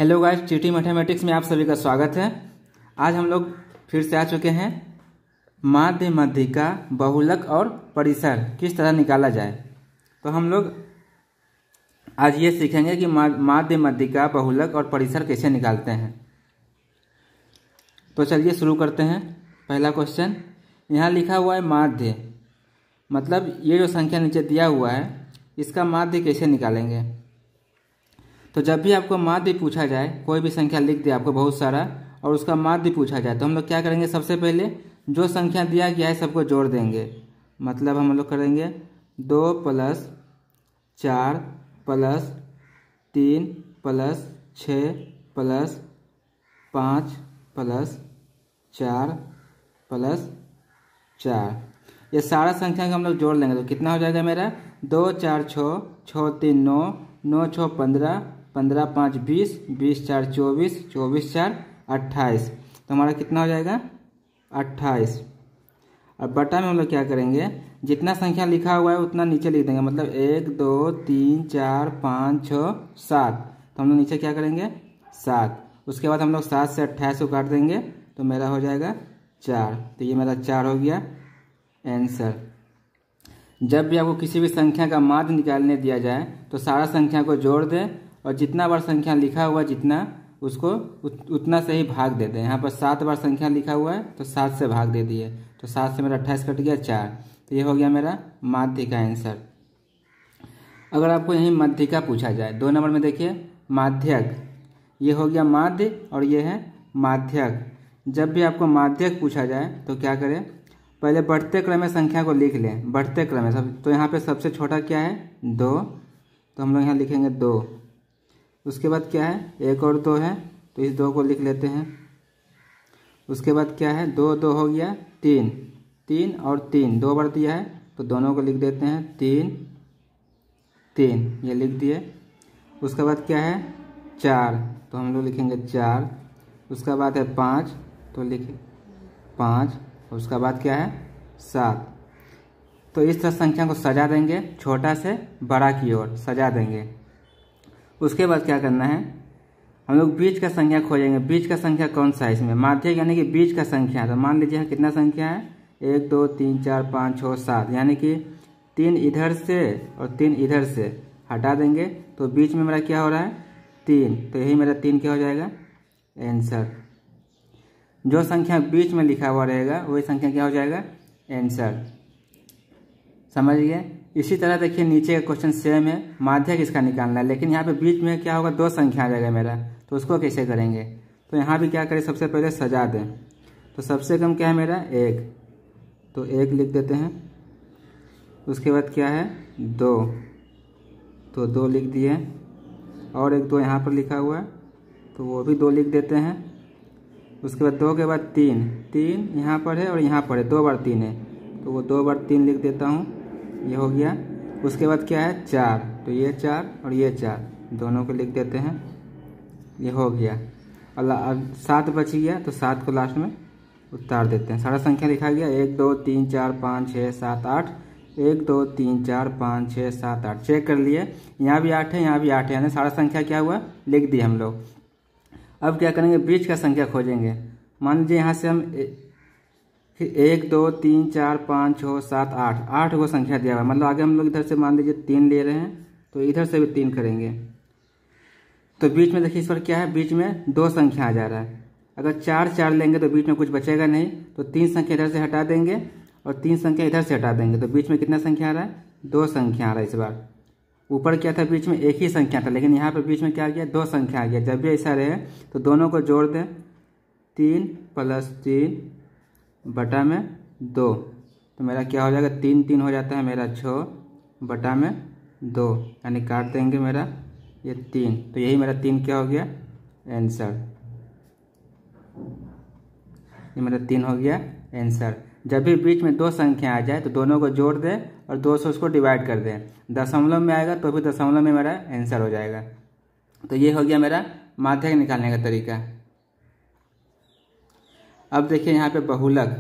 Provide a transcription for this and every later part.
Hello guys, TT mathematics में आप सभी का स्वागत है। आज हम लोग फिर से आ चुके हैं। माध्य, मध्यिका, बहुलक और परिसर किस तरह निकाला जाए। तो हम लोग आज ये सीखेंगे कि माध्य, मध्यिका, बहुलक और परिसर कैसे निकालते हैं। तो चलिए शुरू करते हैं। पहला क्वेश्चन यहाँ लिखा हुआ है माध्य, मतलब ये जो संख्या नीचे दिया हुआ है इसका माध्य कैसे निकालेंगे। तो जब भी आपको माध्य पूछा जाए, कोई भी संख्या लिख दे आपको बहुत सारा और उसका माध्य पूछा जाए, तो हम लोग क्या करेंगे, सबसे पहले जो संख्या दिया गया है सबको जोड़ देंगे। मतलब हम लोग करेंगे 2 + 4 + 3 + 6 + 5 + 4 + 4, ये सारा संख्या को हम लोग जोड़ लेंगे तो कितना हो जाएगा मेरा 2 4 6, 6 3 9, 9 6 15, 15 5 20, 20 4 24, 24 4 28। तो हमारा कितना हो जाएगा 28। और बटा में हम लोग क्या करेंगे, जितना संख्या लिखा हुआ है उतना नीचे लिख देंगे। मतलब 1 2 3 4 5 6 7, तो हम लोग नीचे क्या करेंगे 7। उसके बाद हम लोग 7 से 28 को काट देंगे तो मेरा हो जाएगा 4। तो ये मेरा 4 हो गया आंसर। जब भी आपको किसी भी संख्या का माध्य निकालने दिया जाए तो सारा संख्या को जोड़ दें और जितना बार संख्या लिखा हुआ जितना उसको उतना से ही भाग दे दें। यहाँ पर 7 बार संख्या लिखा हुआ है तो 7 से भाग दे दिए, तो 7 से मेरा 28 कट गया 4। तो ये हो गया मेरा माध्य का आंसर। अगर आपको यहीं मध्यिका पूछा जाए, 2 नंबर में देखिए माध्यक, ये हो गया माध्य और ये है माध्यक। जब भी आपको माध्यक पूछा जाए तो क्या करें, पहले बढ़ते क्रम में संख्या को लिख लें। बढ़ते क्रम में सब, तो यहाँ पे सबसे छोटा क्या है 2, तो हम लोग यहाँ लिखेंगे 2। उसके बाद क्या है 1 और 2 है तो इस 2 को लिख लेते हैं। उसके बाद क्या है 2 2 हो गया 3, 3 और 3 2 बार दिया है तो दोनों को लिख देते हैं 3 3, ये लिख दिए। उसके बाद क्या है 4, तो हम लोग लिखेंगे 4। उसके बाद है 5, तो लिखे 5। उसका बाद क्या है 7। तो इस तरह संख्या को सजा देंगे, छोटा से बड़ा की ओर सजा देंगे। उसके बाद क्या करना है, हम लोग बीच का संख्या खोजेंगे। बीच का संख्या कौन सा है इसमें, माध्यक यानी कि बीच का संख्या। तो मान लीजिए कितना संख्या है 1 2 3 4 5 6 7, यानी कि 3 इधर से और 3 इधर से हटा देंगे तो बीच में मेरा क्या हो रहा है 3। तो यही मेरा 3 क्या हो जाएगा आंसर। जो संख्या बीच में लिखा हुआ रहेगा वही संख्या क्या हो जाएगा आंसर। समझ गए। इसी तरह देखिए नीचे का क्वेश्चन सेम है, माध्यक इसका निकालना है, लेकिन यहाँ पे बीच में क्या होगा 2 संख्या आ जाएगा मेरा, तो उसको कैसे करेंगे। तो यहाँ भी क्या करें, सबसे पहले सजा दें। तो सबसे कम क्या है मेरा 1, तो 1 लिख देते हैं। उसके बाद क्या है 2, तो 2 लिख दिए। और एक 2 यहाँ पर लिखा हुआ है तो वो भी 2 लिख देते हैं। उसके बाद 2 के बाद 3, 3 यहाँ पर है और यहाँ पर है, 2 बार 3 है तो वो 2 बार 3 लिख देता हूँ, ये हो गया। उसके बाद क्या है 4, तो ये 4 और ये 4 दोनों को लिख देते हैं, ये हो गया। अब 7 बच गया तो 7 को लास्ट में उतार देते हैं। सारा संख्या लिखा गया 1 2 3 4 5 6 7 8, 1 2 3 4 5 6 7 8। चेक कर लिए, यहाँ भी 8 है, यहाँ भी 8 है, यानी सारा संख्या क्या हुआ लिख दिए हम लोग। अब क्या करेंगे, बीच का संख्या खोजेंगे। मान लीजिए यहाँ से हम 1 2 3 4 5 6 7 8, 8 को संख्या दिया हुआ है। मतलब आगे हम लोग इधर से मान लीजिए 3 ले रहे हैं तो इधर से भी 3 करेंगे। तो बीच में देखिए इस पर क्या है, बीच में 2 संख्या आ जा रहा है। अगर 4 4 लेंगे तो बीच में कुछ बचेगा नहीं, तो 3 संख्या इधर से हटा देंगे और 3 संख्या इधर से हटा देंगे, तो बीच में कितना संख्या आ रहा है 2 संख्या आ रहा है। इस बार ऊपर क्या था, बीच में एक ही संख्या था, लेकिन यहाँ पर बीच में क्या आ गया 2 संख्या आ गया। जब भी ऐसा रहे तो दोनों को जोड़ दें, 3 + 3 बटा में 2, तो मेरा क्या हो जाएगा 3 3 हो जाता है मेरा 6 बटा में 2, यानी काट देंगे मेरा ये 3। तो यही मेरा 3 क्या हो गया आंसर, ये मेरा 3 हो गया आंसर। जब भी बीच में 2 संख्या आ जाए तो दोनों को जोड़ दें और 2 से उसको डिवाइड कर दें। दशमलव में आएगा तो भी दशमलव में मेरा आंसर हो जाएगा। तो ये हो गया मेरा माध्यक निकालने का तरीका। अब देखिए यहाँ पे बहुलक,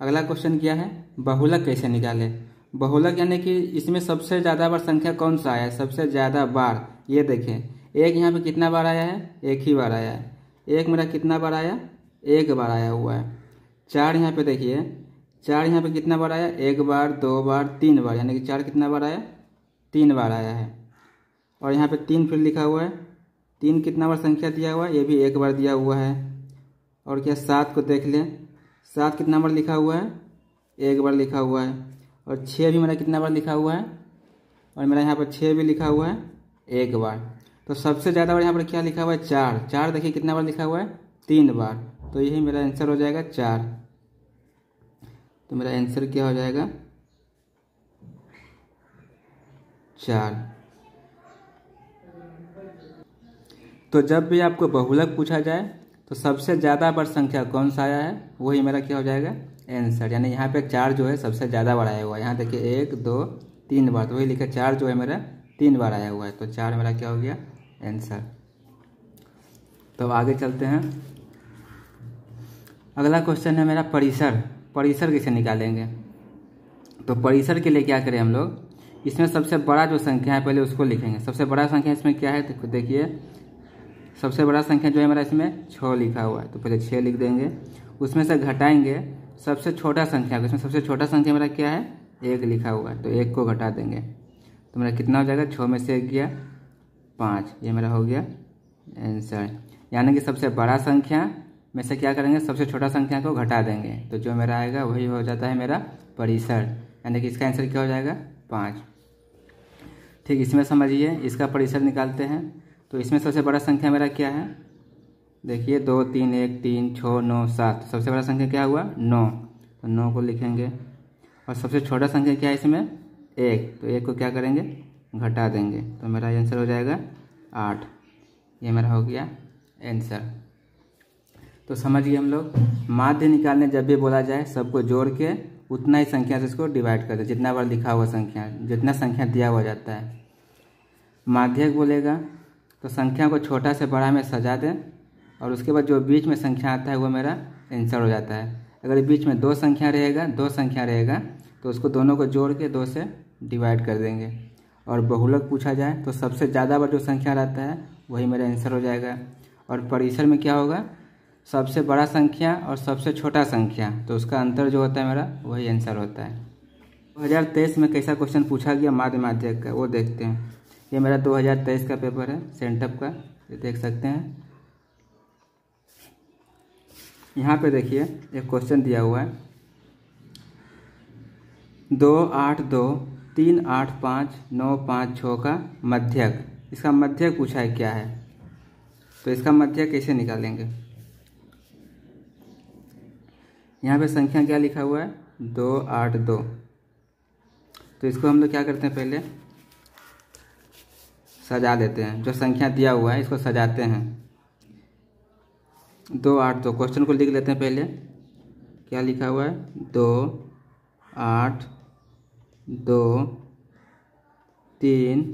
अगला क्वेश्चन क्या है, बहुलक कैसे निकाले। बहुलक यानी कि इसमें सबसे ज़्यादा बार संख्या कौन सा आया है, सबसे ज़्यादा बार। ये देखें एक यहाँ पे कितना बार आया है, एक ही बार आया है। एक मेरा कितना बार आया, एक बार आया हुआ है। 4 यहाँ पे देखिए, 4 यहाँ पे कितना बार आया, एक बार, 2 बार, 3 बार, यानी कि 4 कितना बार आया, 3 बार आया है। और यहाँ पे 3 फिर लिखा हुआ है, 3 कितना बार संख्या दिया हुआ है, ये भी एक बार दिया हुआ है। और क्या 7 को देख लें, 7 कितना बार लिखा हुआ है, एक बार लिखा हुआ है। और 6 भी मेरा कितना बार लिखा हुआ है, और मेरा यहाँ पर 6 भी लिखा हुआ है, एक बार। तो सबसे ज़्यादा बार यहाँ पर क्या लिखा हुआ है, 4। 4 देखिए कितना बार लिखा हुआ है, 3 बार। तो यही मेरा आंसर हो जाएगा 4। तो मेरा आंसर क्या हो जाएगा, 4। तो जब भी आपको बहुलक पूछा जाए तो सबसे ज़्यादा बार संख्या कौन सा आया है, वही मेरा क्या हो जाएगा, आंसर। यानी यहाँ पे 4 जो है सबसे ज़्यादा बार आया हुआ है। यहाँ देखिए 1, 2, 3 बार, तो वही लिखा 4 जो है मेरा 3 बार आया हुआ है। तो 4 मेरा क्या हो गया, आंसर। तो आगे चलते हैं। अगला क्वेश्चन है मेरा परिसर। परिसर कैसे निकालेंगे। तो परिसर के लिए क्या करें हम लोग, इसमें सबसे बड़ा जो संख्या है पहले उसको लिखेंगे। सबसे बड़ा संख्या इसमें क्या है, तो देखिए सबसे बड़ा संख्या जो है मेरा इसमें 6 लिखा हुआ है। तो पहले 6 लिख देंगे, उसमें से घटाएंगे सबसे छोटा संख्या को। इसमें सबसे छोटा संख्या मेरा क्या है, 1 लिखा हुआ है। तो 1 को घटा देंगे तो मेरा कितना हो जाएगा, 6 में से 1 गया 5, ये मेरा हो गया आंसर। यानी कि सबसे बड़ा संख्या में से क्या करेंगे, सबसे छोटा संख्या को घटा देंगे, तो जो मेरा आएगा वही हो जाता है मेरा परिसर। यानी कि इसका आंसर क्या हो जाएगा, 5। ठीक, इसमें समझिए, इसका परिसर निकालते हैं। तो इसमें सबसे बड़ा संख्या मेरा क्या है, देखिए 2, 3, 1, 3, 6, 9, 7। सबसे बड़ा संख्या क्या हुआ, 9। तो 9 को लिखेंगे। और सबसे छोटा संख्या क्या है इसमें, 1। तो 1 को क्या करेंगे, घटा देंगे, तो मेरा आंसर हो जाएगा 8। ये मेरा हो गया आंसर। तो समझिए हम लोग माध्य निकालने जब भी बोला जाए, सबको जोड़ के उतना ही संख्या से इसको डिवाइड कर दे, जितना बार लिखा हुआ संख्या, जितना संख्या दिया हुआ जाता है। माध्यक बोलेगा तो संख्या को छोटा से बड़ा में सजा दें, और उसके बाद जो बीच में संख्या आता है वो मेरा आंसर हो जाता है। अगर बीच में 2 संख्या रहेगा तो उसको दोनों को जोड़ के 2 से डिवाइड कर देंगे। और बहुलक पूछा जाए तो सबसे ज़्यादा बार जो संख्या रहता है वही मेरा आंसर हो जाएगा। और परिसर में क्या होगा, सबसे बड़ा संख्या और सबसे छोटा संख्या, तो उसका अंतर जो होता है मेरा वही आंसर होता है। 2023 में कैसा क्वेश्चन पूछा गया माध्यक का, वो देखते हैं। ये मेरा 2023 का पेपर है सेंटअप का, ये देख सकते हैं। यहाँ पे देखिए एक क्वेश्चन दिया हुआ है, 2, 8, 2, 3, 8, 5, 9, 5, 6 का मध्यक। इसका मध्यक पूछा है क्या है, तो इसका मध्यक कैसे निकालेंगे। यहाँ पे संख्या क्या लिखा हुआ है, 2, 8, 2। तो इसको हम लोग क्या करते हैं, पहले सजा देते हैं। जो संख्या दिया हुआ है इसको सजाते हैं। 2, 8, 2 क्वेश्चन को लिख लेते हैं। पहले क्या लिखा हुआ है, 2, 8, 2, 3,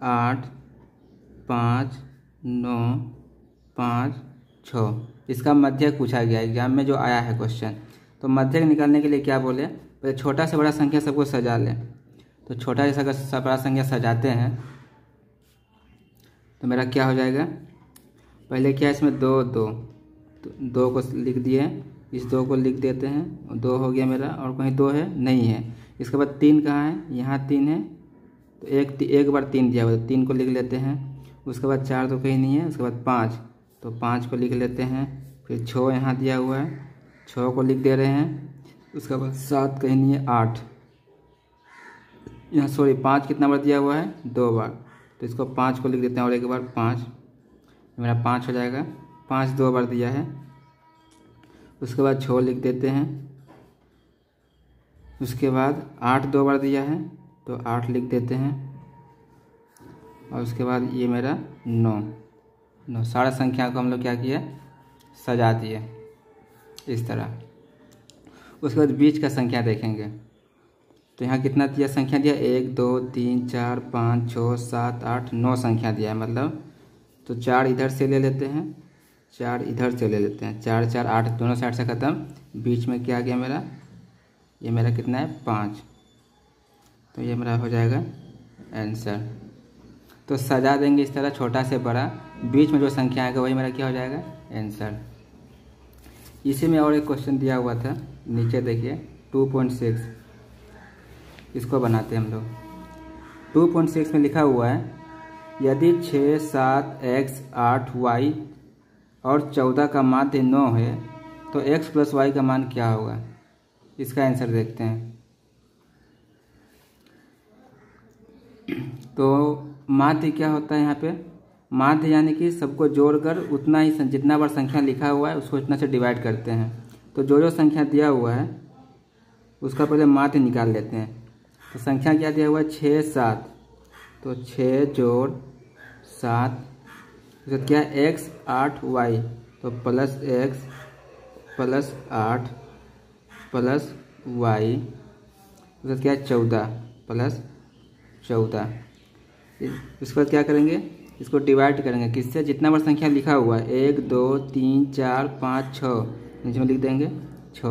8, 5, 9, 5, 6। इसका मध्यक पूछा गया एग्जाम में जो आया है क्वेश्चन। तो मध्यक निकालने के लिए क्या बोले, पहले छोटा से बड़ा संख्या सबको सजा लें। तो छोटा से बड़ा संख्या सजाते हैं तो मेरा क्या हो जाएगा, पहले क्या है इसमें 2, 2, तो 2 को लिख दिए, इस 2 को लिख देते हैं, 2 हो गया मेरा। और कहीं 2 है, नहीं है। इसके बाद 3 कहाँ है, यहाँ 3 है, तो एक बार 3 दिया हुआ है, 3 को लिख लेते हैं। उसके बाद 4 तो कहीं नहीं है, उसके बाद 5, तो 5 को लिख लेते हैं। फिर 6 यहाँ दिया हुआ है, 6 को लिख दे रहे हैं। उसके बाद 7 कहीं नहीं है, 8 यहाँ, सॉरी 5 कितना बार दिया हुआ है, 2 बार, तो इसको 5 को लिख देते हैं और एक बार 5, मेरा 5 हो जाएगा। 5 2 बार दिया है। उसके बाद 6 लिख देते हैं। उसके बाद 8 2 बार दिया है तो 8 लिख देते हैं। और उसके बाद ये मेरा 9 सारा संख्या को हम लोग क्या किए, सजा दिए इस तरह। उसके बाद बीच का संख्या देखेंगे तो यहाँ कितना दिया, संख्या दिया 1 2 3 4 5 6 7 8 9 संख्या दिया है, मतलब तो 4 इधर से ले लेते हैं, 4 इधर से ले लेते हैं, 4 4 8 दोनों साइड से ख़त्म। बीच में क्या आ गया मेरा, ये मेरा कितना है 5, तो ये मेरा हो जाएगा आंसर। तो सजा देंगे इस तरह छोटा से बड़ा, बीच में जो संख्या आएगा वही मेरा क्या हो जाएगा आंसर। इसी में और एक क्वेश्चन दिया हुआ था, नीचे देखिए 2.6, इसको बनाते हैं हम लोग। 2.6 में लिखा हुआ है यदि 6, 7, x, 8, y और 14 का माध्य 9 है तो x प्लस y का मान क्या होगा। इसका आंसर देखते हैं। तो माध्य क्या होता है यहाँ पे, माध्य यानी कि सबको जोड़कर उतना ही जितना बार संख्या लिखा हुआ है उसको इतना से डिवाइड करते हैं। तो जो संख्या दिया हुआ है उसका पहले माध्य निकाल लेते हैं। तो संख्या क्या दिया हुआ है 6, 7, तो 6 जोड़ 7, तो क्या x, 8, y, तो plus x plus 8 plus y, तो क्या 14 प्लस 14। इसके बाद क्या करेंगे, इसको डिवाइड करेंगे किससे, जितना बार संख्या लिखा हुआ है 1, 2, 3, 4, 5, 6, नीचे में लिख देंगे 6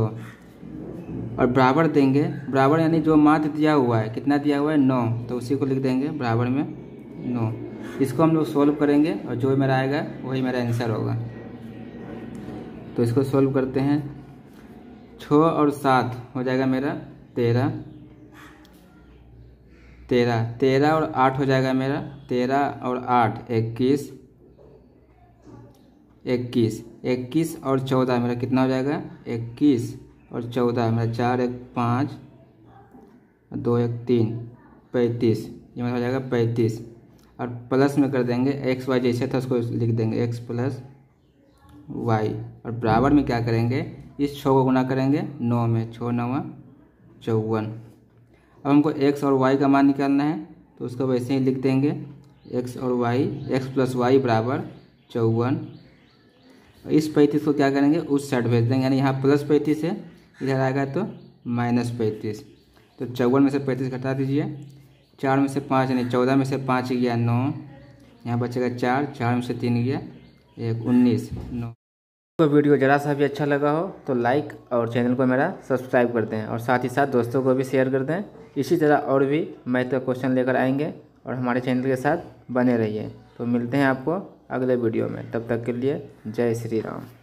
और बराबर देंगे। बराबर यानी जो माध्य दिया हुआ है कितना दिया हुआ है 9, तो उसी को लिख देंगे बराबर में 9। इसको हम लोग सोल्व करेंगे और जो मेरा आएगा वही मेरा आंसर होगा। तो इसको सोल्व करते हैं। 6 और 7 हो जाएगा मेरा 13, 13 और 8 हो जाएगा मेरा 13 और 8 21, 21 और 14 मेरा कितना हो जाएगा 21 और 14 मेरा 4, 1, 5, 2, 1, 3, 35, ये मेरा हो जाएगा 35। और प्लस में कर देंगे एक्स वाई जैसे था उसको लिख देंगे x प्लस वाई, और बराबर में क्या करेंगे इस 6 को गुना करेंगे 9 में, 6 9 54। अब हमको x और y का मान निकालना है तो उसको वैसे ही लिख देंगे x और y, x प्लस वाई बराबर 54। इस 35 को क्या करेंगे उस साइड भेज देंगे, यानी यहाँ प्लस 35 है, इधर आएगा तो माइनस 35। तो 54 में से 35 घटा दीजिए, 4 में से 5 यानी 14 में से 5 गया 9, यहाँ बचेगा 4, 4 में से 3 गया 1, 19, 9। तो वीडियो ज़रा सा भी अच्छा लगा हो तो लाइक और चैनल को मेरा सब्सक्राइब कर दें और साथ ही साथ दोस्तों को भी शेयर कर दें। इसी तरह और भी मैथ का क्वेश्चन लेकर आएंगे और हमारे चैनल के साथ बने रहिए। तो मिलते हैं आपको अगले वीडियो में, तब तक के लिए जय श्री राम।